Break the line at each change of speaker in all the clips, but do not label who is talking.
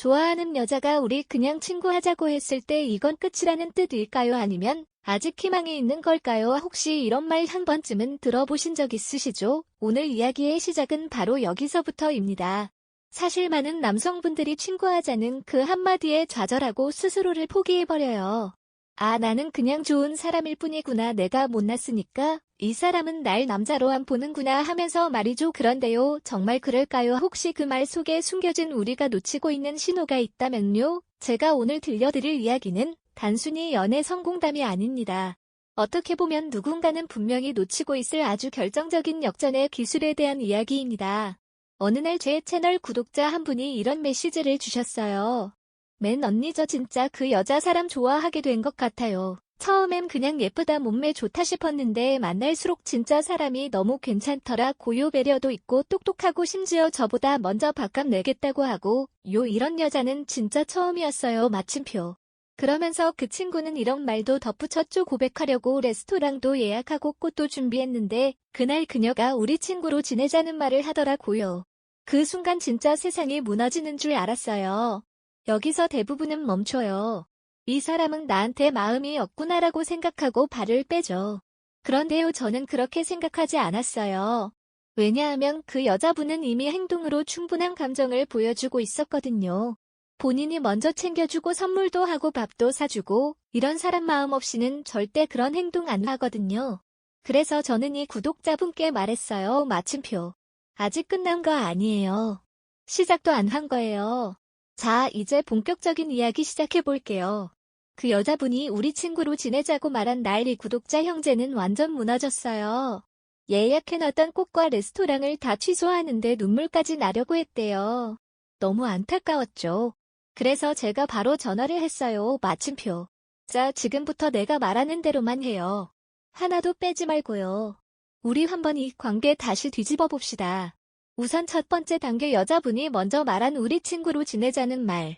좋아하는 여자가 우리 그냥 친구하자고 했을 때 이건 끝이라는 뜻일까요? 아니면 아직 희망이 있는 걸까요? 혹시 이런 말 한 번쯤은 들어보신 적 있으시죠? 오늘 이야기의 시작은 바로 여기서부터입니다. 사실 많은 남성분들이 친구하자는 그 한마디에 좌절하고 스스로를 포기해버려요. 아, 나는 그냥 좋은 사람일 뿐이구나. 내가 못났으니까 이 사람은 날 남자로 안 보는구나 하면서 말이죠. 그런데요, 정말 그럴까요? 혹시 그 말 속에 숨겨진 우리가 놓치고 있는 신호가 있다면요? 제가 오늘 들려드릴 이야기는 단순히 연애 성공담이 아닙니다. 어떻게 보면 누군가는 분명히 놓치고 있을 아주 결정적인 역전의 기술에 대한 이야기입니다. 어느 날 제 채널 구독자 한 분이 이런 메시지를 주셨어요. 맨 언니, 저 진짜 그 여자 사람 좋아하게 된 것 같아요. 처음엔 그냥 예쁘다, 몸매 좋다 싶었는데 만날수록 진짜 사람이 너무 괜찮더라. 고유 배려도 있고 똑똑하고 심지어 저보다 먼저 밥값 내겠다고 하고 이런 여자는 진짜 처음이었어요. 마침표. 그러면서 그 친구는 이런 말도 덧붙였죠. 고백하려고 레스토랑도 예약하고 꽃도 준비했는데 그날 그녀가 우리 친구로 지내자는 말을 하더라고요. 그 순간 진짜 세상이 무너지는 줄 알았어요. 여기서 대부분은 멈춰요. 이 사람은 나한테 마음이 없구나라고 생각하고 발을 빼죠. 그런데요, 저는 그렇게 생각하지 않았어요. 왜냐하면 그 여자분은 이미 행동으로 충분한 감정을 보여주고 있었거든요. 본인이 먼저 챙겨주고 선물도 하고 밥도 사주고 이런 사람 마음 없이는 절대 그런 행동 안 하거든요. 그래서 저는 이 구독자분께 말했어요. 마침표. 아직 끝난 거 아니에요. 시작도 안 한 거예요. 자, 이제 본격적인 이야기 시작해볼게요. 그 여자분이 우리 친구로 지내자고 말한 날 이 구독자 형제는 완전 무너졌어요. 예약해놨던 꽃과 레스토랑을 다 취소하는데 눈물까지 나려고 했대요. 너무 안타까웠죠. 그래서 제가 바로 전화를 했어요. 마침표. 자, 지금부터 내가 말하는 대로만 해요. 하나도 빼지 말고요. 우리 한번 이 관계 다시 뒤집어 봅시다. 우선 첫 번째 단계, 여자분이 먼저 말한 우리 친구로 지내자는 말.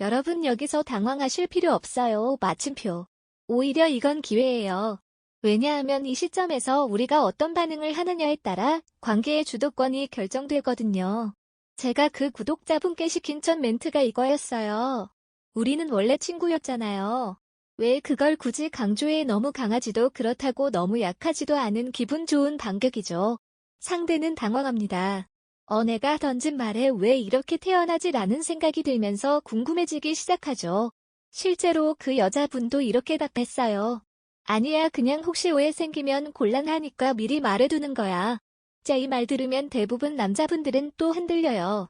여러분, 여기서 당황하실 필요 없어요. 마침표. 오히려 이건 기회예요. 왜냐하면 이 시점에서 우리가 어떤 반응을 하느냐에 따라 관계의 주도권이 결정되거든요. 제가 그 구독자분께 시킨 첫 멘트가 이거였어요. 우리는 원래 친구였잖아요. 왜 그걸 굳이 강조해? 너무 강하지도 그렇다고 너무 약하지도 않은 기분 좋은 반격이죠. 상대는 당황합니다. 내가 던진 말에 왜 이렇게 태어나지? 라는 생각이 들면서 궁금해지기 시작하죠. 실제로 그 여자분도 이렇게 답했어요. 아니야, 그냥 혹시 오해 생기면 곤란하니까 미리 말해두는 거야. 자, 이 말 들으면 대부분 남자분들은 또 흔들려요.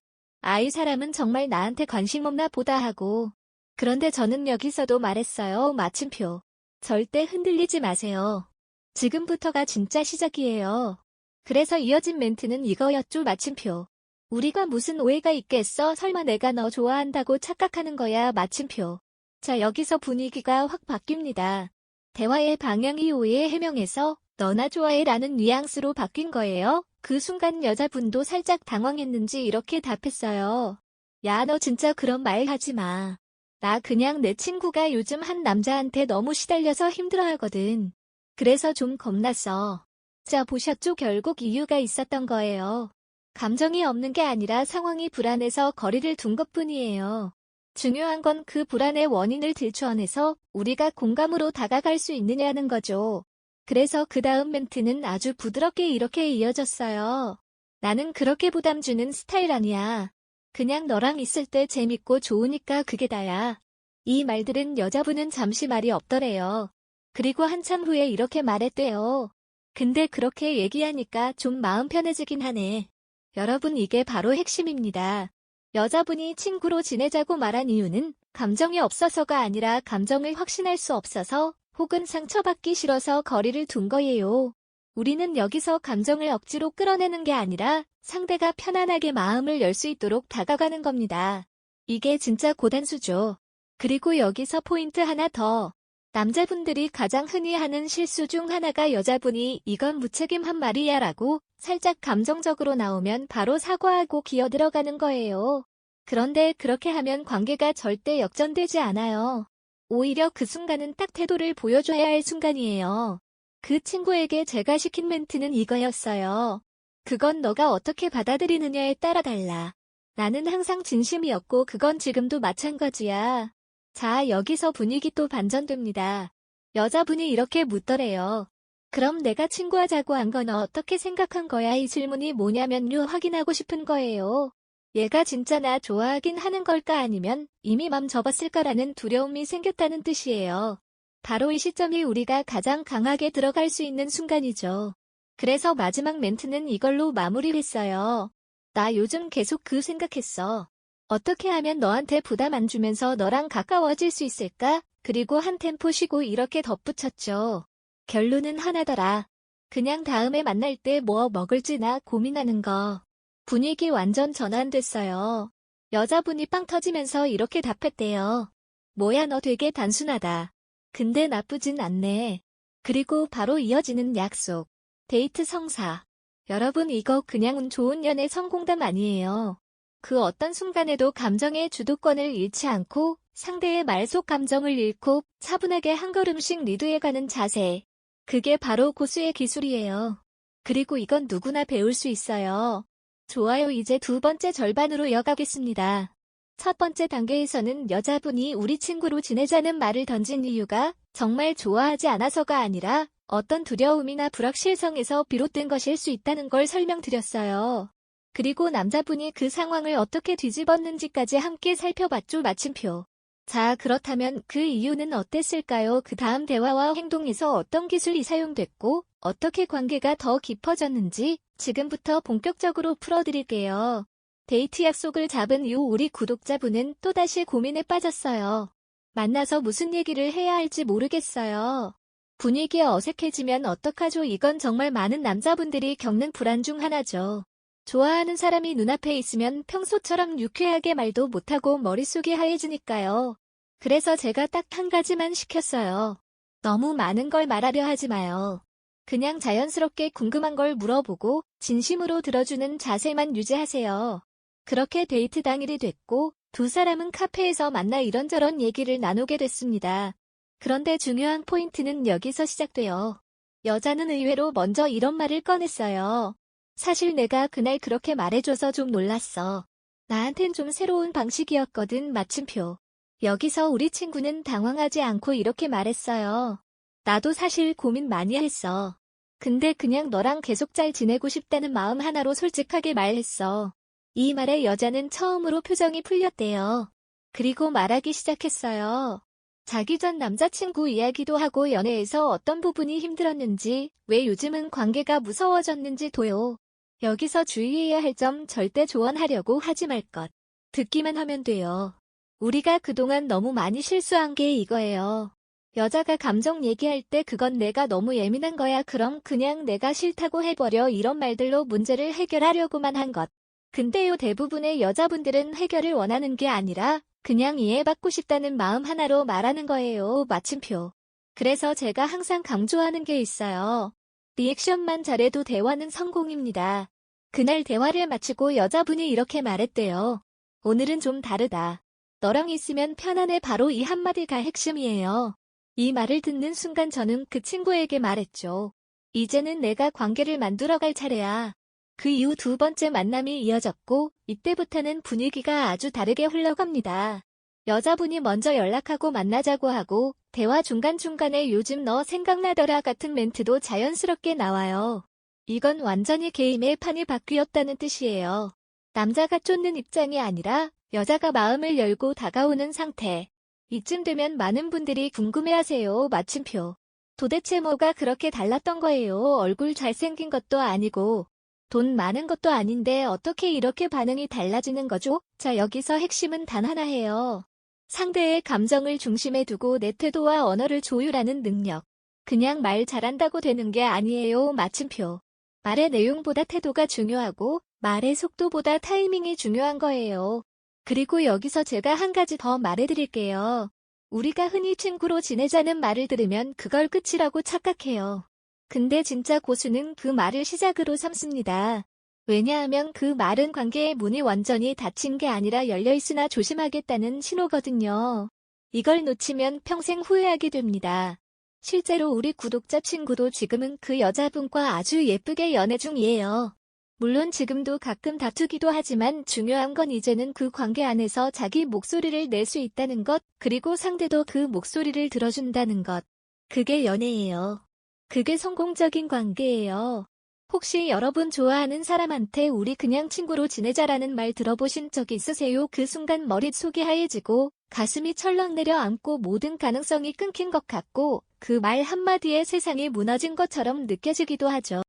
이 사람은 정말 나한테 관심 없나 보다 하고. 그런데 저는 여기서도 말했어요. 마침표. 절대 흔들리지 마세요. 지금부터가 진짜 시작이에요. 그래서 이어진 멘트는 이거였죠. 마침표. 우리가 무슨 오해가 있겠어? 설마 내가 너 좋아한다고 착각하는 거야? 마침표. 자, 여기서 분위기가 확 바뀝니다. 대화의 방향이 오해의 해명에서 너나 좋아해 라는 뉘앙스로 바뀐 거예요. 그 순간 여자분도 살짝 당황했는지 이렇게 답했어요. 야, 너 진짜 그런 말 하지 마. 나 그냥 내 친구가 요즘 한 남자한테 너무 시달려서 힘들어하거든. 그래서 좀 겁났어. 자, 보셨죠? 결국 이유가 있었던 거예요. 감정이 없는 게 아니라 상황이 불안해서 거리를 둔 것뿐이에요. 중요한 건 그 불안의 원인을 들춰내서 우리가 공감으로 다가갈 수 있느냐는 거죠. 그래서 그 다음 멘트는 아주 부드럽게 이렇게 이어졌어요. 나는 그렇게 부담 주는 스타일 아니야. 그냥 너랑 있을 때 재밌고 좋으니까 그게 다야. 이 말들은 여자분은 잠시 말이 없더래요. 그리고 한참 후에 이렇게 말했대요. 근데 그렇게 얘기하니까 좀 마음 편해지긴 하네. 여러분, 이게 바로 핵심입니다. 여자분이 친구로 지내자고 말한 이유는 감정이 없어서가 아니라 감정을 확신할 수 없어서 혹은 상처받기 싫어서 거리를 둔 거예요. 우리는 여기서 감정을 억지로 끌어내는 게 아니라 상대가 편안하게 마음을 열 수 있도록 다가가는 겁니다. 이게 진짜 고단수죠. 그리고 여기서 포인트 하나 더. 남자분들이 가장 흔히 하는 실수 중 하나가 여자분이 이건 무책임한 말이야 라고 살짝 감정적으로 나오면 바로 사과하고 기어 들어가는 거예요. 그런데 그렇게 하면 관계가 절대 역전되지 않아요. 오히려 그 순간은 딱 태도를 보여줘야 할 순간이에요. 그 친구에게 제가 시킨 멘트는 이거였어요. 그건 너가 어떻게 받아들이느냐에 따라 달라. 나는 항상 진심이었고 그건 지금도 마찬가지야. 자, 여기서 분위기 또 반전됩니다. 여자분이 이렇게 묻더래요. 그럼 내가 친구하자고 한 건 어떻게 생각한 거야? 이 질문이 뭐냐면요, 확인하고 싶은 거예요. 얘가 진짜 나 좋아하긴 하는 걸까 아니면 이미 맘 접었을까라는 두려움이 생겼다는 뜻이에요. 바로 이 시점이 우리가 가장 강하게 들어갈 수 있는 순간이죠. 그래서 마지막 멘트는 이걸로 마무리했어요. 나 요즘 계속 그 생각했어. 어떻게 하면 너한테 부담 안 주면서 너랑 가까워질 수 있을까? 그리고 한 템포 쉬고 이렇게 덧붙였죠. 결론은 하나더라. 그냥 다음에 만날 때 뭐 먹을지 나 고민하는 거. 분위기 완전 전환됐어요. 여자분이 빵 터지면서 이렇게 답했대요. 뭐야, 너 되게 단순하다. 근데 나쁘진 않네. 그리고 바로 이어지는 약속. 데이트 성사. 여러분, 이거 그냥 운 좋은 연애 성공담 아니에요. 그 어떤 순간에도 감정의 주도권을 잃지 않고 상대의 말 속 감정을 잃고 차분하게 한 걸음씩 리드해가는 자세. 그게 바로 고수의 기술이에요. 그리고 이건 누구나 배울 수 있어요. 좋아요, 이제 두 번째 절반으로 이어가겠습니다. 첫 번째 단계에서는 여자분이 우리 친구로 지내자는 말을 던진 이유가 정말 좋아하지 않아서가 아니라 어떤 두려움이나 불확실성에서 비롯된 것일 수 있다는 걸 설명드렸어요. 그리고 남자분이 그 상황을 어떻게 뒤집었는지까지 함께 살펴봤죠. 마침표. 자, 그렇다면 그 이유는 어땠을까요? 그 다음 대화와 행동에서 어떤 기술이 사용됐고 어떻게 관계가 더 깊어졌는지 지금부터 본격적으로 풀어드릴게요. 데이트 약속을 잡은 이후 우리 구독자분은 또다시 고민에 빠졌어요. 만나서 무슨 얘기를 해야 할지 모르겠어요. 분위기 어색해지면 어떡하죠? 이건 정말 많은 남자분들이 겪는 불안 중 하나죠. 좋아하는 사람이 눈앞에 있으면 평소처럼 유쾌하게 말도 못하고 머릿속이 하얘지니까요. 그래서 제가 딱 한 가지만 시켰어요. 너무 많은 걸 말하려 하지 마요. 그냥 자연스럽게 궁금한 걸 물어보고 진심으로 들어주는 자세만 유지하세요. 그렇게 데이트 당일이 됐고 두 사람은 카페에서 만나 이런저런 얘기를 나누게 됐습니다. 그런데 중요한 포인트는 여기서 시작돼요. 여자는 의외로 먼저 이런 말을 꺼냈어요. 사실 내가 그날 그렇게 말해줘서 좀 놀랐어. 나한텐 좀 새로운 방식이었거든. 마침표. 여기서 우리 친구는 당황하지 않고 이렇게 말했어요. 나도 사실 고민 많이 했어. 근데 그냥 너랑 계속 잘 지내고 싶다는 마음 하나로 솔직하게 말했어. 이 말에 여자는 처음으로 표정이 풀렸대요. 그리고 말하기 시작했어요. 자기 전 남자친구 이야기도 하고 연애에서 어떤 부분이 힘들었는지, 왜 요즘은 관계가 무서워졌는지 도요. 여기서 주의해야 할 점 절대 조언하려고 하지 말 것. 듣기만 하면 돼요. 우리가 그동안 너무 많이 실수한 게 이거예요. 여자가 감정 얘기할 때 그건 내가 너무 예민한 거야. 그럼 그냥 내가 싫다고 해버려. 이런 말들로 문제를 해결하려고만 한 것. 근데요, 대부분의 여자분들은 해결을 원하는 게 아니라 그냥 이해받고 싶다는 마음 하나로 말하는 거예요. 마침표. 그래서 제가 항상 강조하는 게 있어요. 리액션만 잘해도 대화는 성공입니다. 그날 대화를 마치고 여자분이 이렇게 말했대요. 오늘은 좀 다르다. 너랑 있으면 편안해. 바로 이 한마디가 핵심이에요. 이 말을 듣는 순간 저는 그 친구에게 말했죠. 이제는 내가 관계를 만들어갈 차례야. 그 이후 두 번째 만남이 이어졌고 이때부터는 분위기가 아주 다르게 흘러갑니다. 여자분이 먼저 연락하고 만나자고 하고 대화 중간중간에 요즘 너 생각나더라 같은 멘트도 자연스럽게 나와요. 이건 완전히 게임의 판이 바뀌었다는 뜻이에요. 남자가 쫓는 입장이 아니라 여자가 마음을 열고 다가오는 상태. 이쯤 되면 많은 분들이 궁금해하세요. 마침표. 도대체 뭐가 그렇게 달랐던 거예요? 얼굴 잘생긴 것도 아니고 돈 많은 것도 아닌데 어떻게 이렇게 반응이 달라지는 거죠? 자, 여기서 핵심은 단 하나예요. 상대의 감정을 중심에 두고 내 태도와 언어를 조율하는 능력. 그냥 말 잘한다고 되는 게 아니에요. 마침표. 말의 내용보다 태도가 중요하고 말의 속도보다 타이밍이 중요한 거예요. 그리고 여기서 제가 한 가지 더 말해드릴게요. 우리가 흔히 친구로 지내자는 말을 들으면 그걸 끝이라고 착각해요. 근데 진짜 고수는 그 말을 시작으로 삼습니다. 왜냐하면 그 말은 관계의 문이 완전히 닫힌 게 아니라 열려있으나 조심하겠다는 신호거든요. 이걸 놓치면 평생 후회하게 됩니다. 실제로 우리 구독자 친구도 지금은 그 여자분과 아주 예쁘게 연애 중이에요. 물론 지금도 가끔 다투기도 하지만 중요한 건 이제는 그 관계 안에서 자기 목소리를 낼 수 있다는 것, 그리고 상대도 그 목소리를 들어준다는 것. 그게 연애예요. 그게 성공적인 관계예요. 혹시 여러분 좋아하는 사람한테 우리 그냥 친구로 지내자라는 말 들어보신 적 있으세요? 그 순간 머릿속이 하얘지고 가슴이 철렁 내려앉고 모든 가능성이 끊긴 것 같고 그 말 한마디에 세상이 무너진 것처럼 느껴지기도 하죠.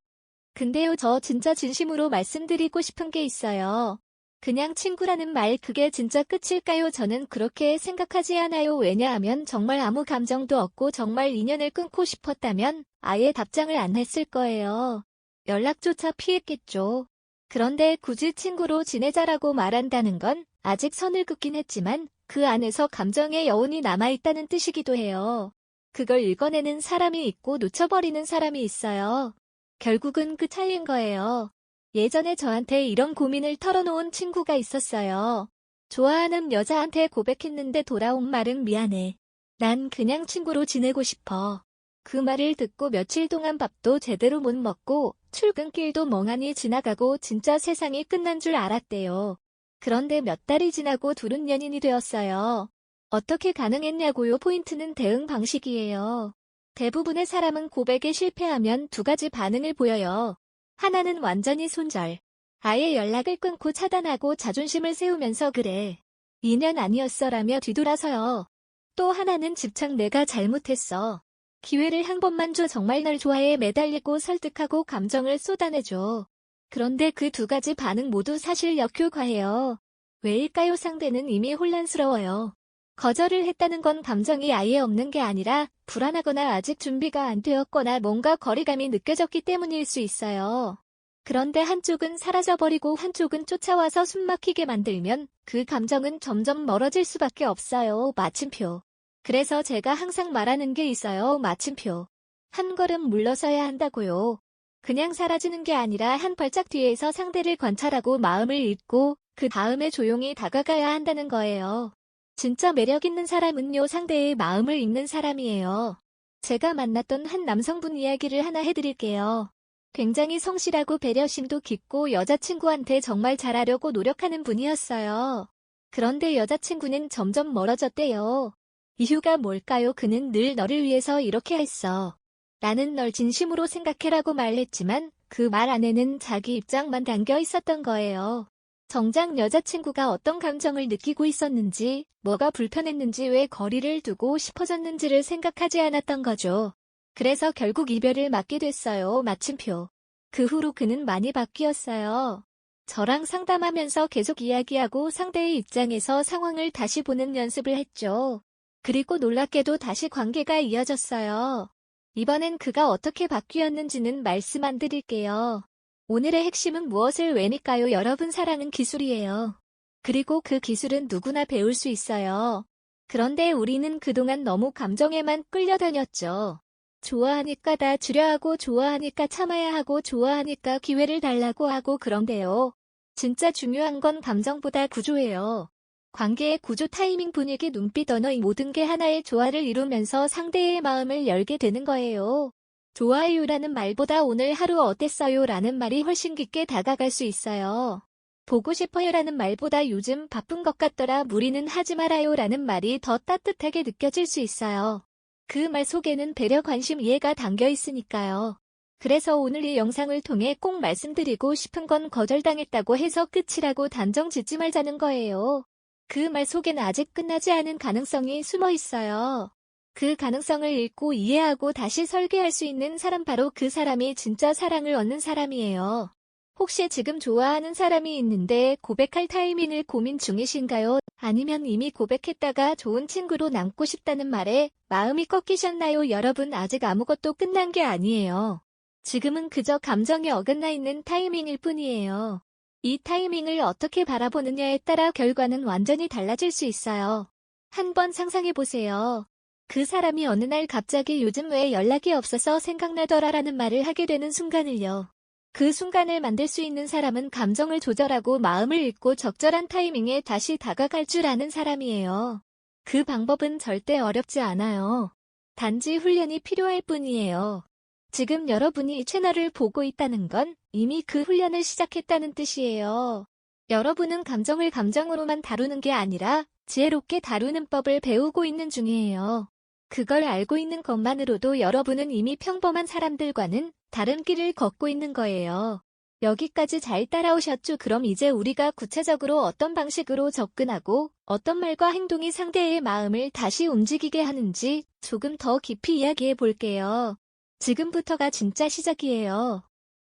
근데요, 저 진짜 진심으로 말씀드리고 싶은 게 있어요. 그냥 친구라는 말 그게 진짜 끝일까요? 저는 그렇게 생각하지 않아요. 왜냐하면 정말 아무 감정도 없고 정말 인연을 끊고 싶었다면 아예 답장을 안 했을 거예요. 연락조차 피했겠죠. 그런데 굳이 친구로 지내자라고 말한다는 건 아직 선을 긋긴 했지만 그 안에서 감정의 여운이 남아있다는 뜻이기도 해요. 그걸 읽어내는 사람이 있고 놓쳐버리는 사람이 있어요. 결국은 그 차이인 거예요. 예전에 저한테 이런 고민을 털어놓은 친구가 있었어요. 좋아하는 여자한테 고백했는데 돌아온 말은 미안해. 난 그냥 친구로 지내고 싶어. 그 말을 듣고 며칠 동안 밥도 제대로 못 먹고 출근길도 멍하니 지나가고 진짜 세상이 끝난 줄 알았대요. 그런데 몇 달이 지나고 둘은 연인이 되었어요. 어떻게 가능했냐고요? 포인트는 대응 방식이에요. 대부분의 사람은 고백에 실패하면 두 가지 반응을 보여요. 하나는 완전히 손절. 아예 연락을 끊고 차단하고 자존심을 세우면서 그래. 인연 아니었어라며 뒤돌아서요. 또 하나는 집착 내가 잘못했어. 기회를 한 번만 줘 정말 널 좋아해 매달리고 설득하고 감정을 쏟아내줘. 그런데 그 두 가지 반응 모두 사실 역효과해요. 왜일까요? 상대는 이미 혼란스러워요. 거절을 했다는 건 감정이 아예 없는 게 아니라 불안하거나 아직 준비가 안 되었거나 뭔가 거리감이 느껴졌기 때문일 수 있어요. 그런데 한쪽은 사라져버리고 한쪽은 쫓아와서 숨막히게 만들면 그 감정은 점점 멀어질 수밖에 없어요. 마침표. 그래서 제가 항상 말하는 게 있어요. 마침표. 한 걸음 물러서야 한다고요. 그냥 사라지는 게 아니라 한 발짝 뒤에서 상대를 관찰하고 마음을 읽고 그 다음에 조용히 다가가야 한다는 거예요. 진짜 매력 있는 사람은요, 상대의 마음을 읽는 사람이에요. 제가 만났던 한 남성분 이야기를 하나 해드릴게요. 굉장히 성실하고 배려심도 깊고 여자친구한테 정말 잘하려고 노력하는 분이었어요. 그런데 여자친구는 점점 멀어졌대요. 이유가 뭘까요? 그는 늘 너를 위해서 이렇게 했어. 나는 널 진심으로 생각해라고 말했지만 그 말 안에는 자기 입장만 담겨 있었던 거예요. 정작 여자친구가 어떤 감정을 느끼고 있었는지, 뭐가 불편했는지, 왜 거리를 두고 싶어졌는지를 생각하지 않았던 거죠. 그래서 결국 이별을 맞게 됐어요. 마침표. 그 후로 그는 많이 바뀌었어요. 저랑 상담하면서 계속 이야기하고 상대의 입장에서 상황을 다시 보는 연습을 했죠. 그리고 놀랍게도 다시 관계가 이어졌어요. 이번엔 그가 어떻게 바뀌었는지는 말씀 안 드릴게요. 오늘의 핵심은 무엇을 왜일까요? 여러분, 사랑은 기술이에요. 그리고 그 기술은 누구나 배울 수 있어요. 그런데 우리는 그동안 너무 감정에만 끌려다녔죠. 좋아하니까 다 주려 하고 좋아하니까 참아야 하고 좋아하니까 기회를 달라고 하고 그런데요. 진짜 중요한 건 감정보다 구조예요. 관계의 구조, 타이밍, 분위기, 눈빛, 언어, 이 모든 게 하나의 조화를 이루면서 상대의 마음을 열게 되는 거예요. 좋아요라는 말보다 오늘 하루 어땠어요? 라는 말이 훨씬 깊게 다가갈 수 있어요. 보고 싶어요 라는 말보다 요즘 바쁜 것 같더라 무리는 하지 말아요 라는 말이 더 따뜻하게 느껴질 수 있어요. 그 말 속에는 배려, 관심, 이해가 담겨 있으니까요. 그래서 오늘 이 영상을 통해 꼭 말씀드리고 싶은 건 거절당했다고 해서 끝이라고 단정 짓지 말자는 거예요. 그 말 속에는 아직 끝나지 않은 가능성이 숨어 있어요. 그 가능성을 읽고 이해하고 다시 설계할 수 있는 사람, 바로 그 사람이 진짜 사랑을 얻는 사람이에요. 혹시 지금 좋아하는 사람이 있는데 고백할 타이밍을 고민 중이신가요? 아니면 이미 고백했다가 좋은 친구로 남고 싶다는 말에 마음이 꺾이셨나요? 여러분, 아직 아무것도 끝난 게 아니에요. 지금은 그저 감정에 어긋나 있는 타이밍일 뿐이에요. 이 타이밍을 어떻게 바라보느냐에 따라 결과는 완전히 달라질 수 있어요. 한번 상상해보세요. 그 사람이 어느 날 갑자기 요즘 왜 연락이 없어서 생각나더라라는 말을 하게 되는 순간을요. 그 순간을 만들 수 있는 사람은 감정을 조절하고 마음을 읽고 적절한 타이밍에 다시 다가갈 줄 아는 사람이에요. 그 방법은 절대 어렵지 않아요. 단지 훈련이 필요할 뿐이에요. 지금 여러분이 이 채널을 보고 있다는 건 이미 그 훈련을 시작했다는 뜻이에요. 여러분은 감정을 감정으로만 다루는 게 아니라 지혜롭게 다루는 법을 배우고 있는 중이에요. 그걸 알고 있는 것만으로도 여러분은 이미 평범한 사람들과는 다른 길을 걷고 있는 거예요. 여기까지 잘 따라오셨죠? 그럼 이제 우리가 구체적으로 어떤 방식으로 접근하고 어떤 말과 행동이 상대의 마음을 다시 움직이게 하는지 조금 더 깊이 이야기해 볼게요. 지금부터가 진짜 시작이에요.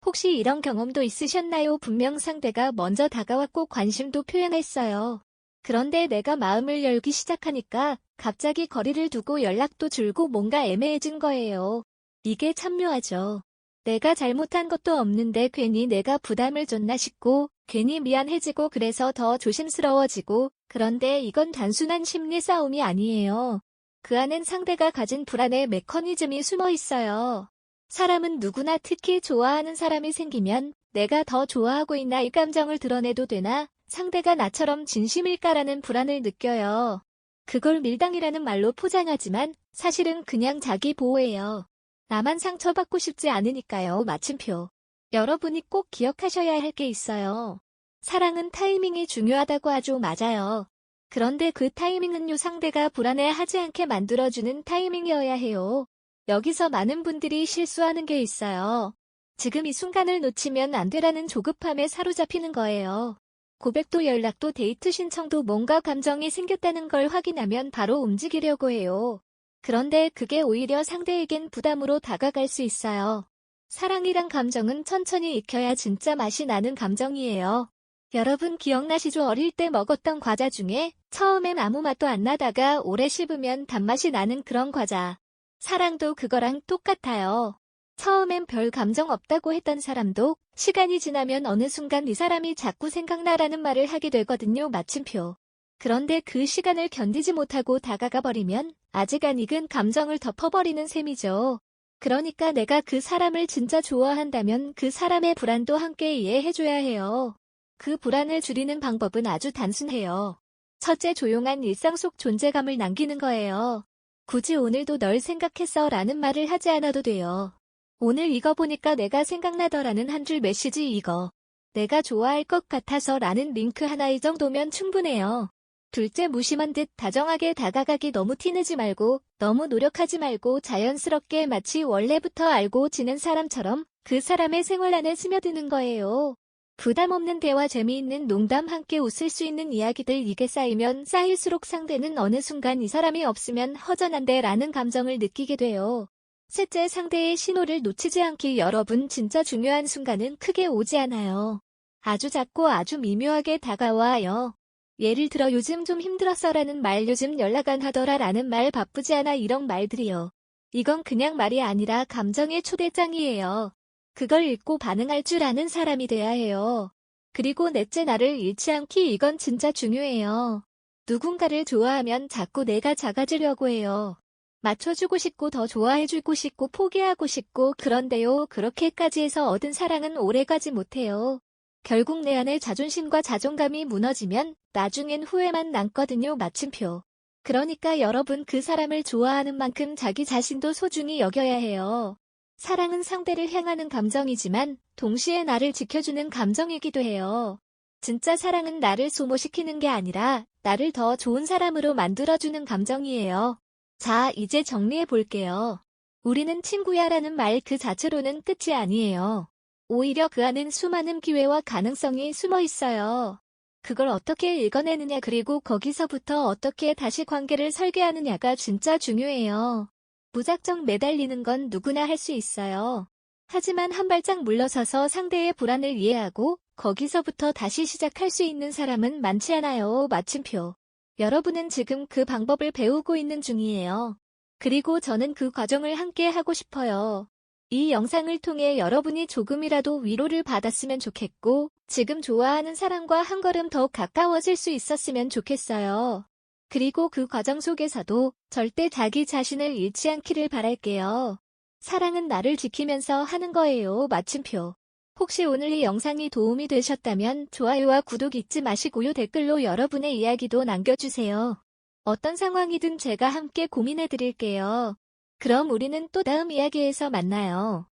혹시 이런 경험도 있으셨나요? 분명 상대가 먼저 다가왔고 관심도 표현했어요. 그런데 내가 마음을 열기 시작하니까 갑자기 거리를 두고 연락도 줄고 뭔가 애매해진 거예요. 이게 참 묘하죠. 내가 잘못한 것도 없는데 괜히 내가 부담을 줬나 싶고 괜히 미안해지고 그래서 더 조심스러워지고 그런데 이건 단순한 심리 싸움이 아니에요. 그 안엔 상대가 가진 불안의 메커니즘이 숨어 있어요. 사람은 누구나 특히 좋아하는 사람이 생기면 내가 더 좋아하고 있나 이 감정을 드러내도 되나 상대가 나처럼 진심일까라는 불안을 느껴요. 그걸 밀당이라는 말로 포장하지만 사실은 그냥 자기 보호예요. 나만 상처받고 싶지 않으니까요. 마침표. 여러분이 꼭 기억하셔야 할 게 있어요. 사랑은 타이밍이 중요하다고 하죠. 맞아요. 그런데 그 타이밍은요 상대가 불안해하지 않게 만들어주는 타이밍이어야 해요. 여기서 많은 분들이 실수하는 게 있어요. 지금 이 순간을 놓치면 안 되라는 조급함에 사로잡히는 거예요. 고백도 연락도 데이트 신청도 뭔가 감정이 생겼다는 걸 확인하면 바로 움직이려고 해요. 그런데 그게 오히려 상대에겐 부담으로 다가갈 수 있어요. 사랑이란 감정은 천천히 익혀야 진짜 맛이 나는 감정이에요. 여러분 기억나시죠? 어릴 때 먹었던 과자 중에 처음엔 아무 맛도 안 나다가 오래 씹으면 단맛이 나는 그런 과자. 사랑도 그거랑 똑같아요. 처음엔 별 감정 없다고 했던 사람도 시간이 지나면 어느 순간 이 사람이 자꾸 생각나라는 말을 하게 되거든요. 마침표. 그런데 그 시간을 견디지 못하고 다가가 버리면 아직 안 익은 감정을 덮어버리는 셈이죠. 그러니까 내가 그 사람을 진짜 좋아한다면 그 사람의 불안도 함께 이해해줘야 해요. 그 불안을 줄이는 방법은 아주 단순해요. 첫째, 조용한 일상 속 존재감을 남기는 거예요. 굳이 오늘도 널 생각했어 라는 말을 하지 않아도 돼요. 오늘 이거 보니까 내가 생각나더라는 한 줄 메시지 이거. 내가 좋아할 것 같아서 라는 링크 하나 이 정도면 충분해요. 둘째, 무심한 듯 다정하게 다가가기 너무 티내지 말고 너무 노력하지 말고 자연스럽게 마치 원래부터 알고 지낸 사람처럼 그 사람의 생활 안에 스며드는 거예요. 부담 없는 대화, 재미있는 농담, 함께 웃을 수 있는 이야기들 이게 쌓이면 쌓일수록 상대는 어느 순간 이 사람이 없으면 허전한데 라는 감정을 느끼게 돼요. 셋째, 상대의 신호를 놓치지 않기. 여러분 진짜 중요한 순간은 크게 오지 않아요. 아주 작고 아주 미묘하게 다가와요. 예를 들어 요즘 좀 힘들었어 라는 말, 요즘 연락 안 하더라 라는 말, 바쁘지 않아 이런 말들이요. 이건 그냥 말이 아니라 감정의 초대장이에요. 그걸 읽고 반응할 줄 아는 사람이 돼야 해요. 그리고 넷째, 나를 잃지 않기. 이건 진짜 중요해요. 누군가를 좋아하면 자꾸 내가 작아지려고 해요. 맞춰주고 싶고 더 좋아해주고 싶고 포기하고 싶고 그런데요 그렇게까지 해서 얻은 사랑은 오래가지 못해요. 결국 내 안의 자존심과 자존감이 무너지면 나중엔 후회만 남거든요. 마침표. 그러니까 여러분 그 사람을 좋아하는 만큼 자기 자신도 소중히 여겨야 해요. 사랑은 상대를 향하는 감정이지만 동시에 나를 지켜주는 감정이기도 해요. 진짜 사랑은 나를 소모시키는 게 아니라 나를 더 좋은 사람으로 만들어주는 감정이에요. 자, 이제 정리해 볼게요. 우리는 친구야 라는 말 그 자체로는 끝이 아니에요. 오히려 그 안엔 수많은 기회와 가능성이 숨어 있어요. 그걸 어떻게 읽어내느냐 그리고 거기서부터 어떻게 다시 관계를 설계하느냐가 진짜 중요해요. 무작정 매달리는 건 누구나 할 수 있어요. 하지만 한 발짝 물러서서 상대의 불안을 이해하고 거기서부터 다시 시작할 수 있는 사람은 많지 않아요. 마침표. 여러분은 지금 그 방법을 배우고 있는 중이에요. 그리고 저는 그 과정을 함께 하고 싶어요. 이 영상을 통해 여러분이 조금이라도 위로를 받았으면 좋겠고 지금 좋아하는 사람과 한 걸음 더 가까워질 수 있었으면 좋겠어요. 그리고 그 과정 속에서도 절대 자기 자신을 잃지 않기를 바랄게요. 사랑은 나를 지키면서 하는 거예요. 마침표. 혹시 오늘 이 영상이 도움이 되셨다면 좋아요와 구독 잊지 마시고요. 댓글로 여러분의 이야기도 남겨주세요. 어떤 상황이든 제가 함께 고민해 드릴게요. 그럼 우리는 또 다음 이야기에서 만나요.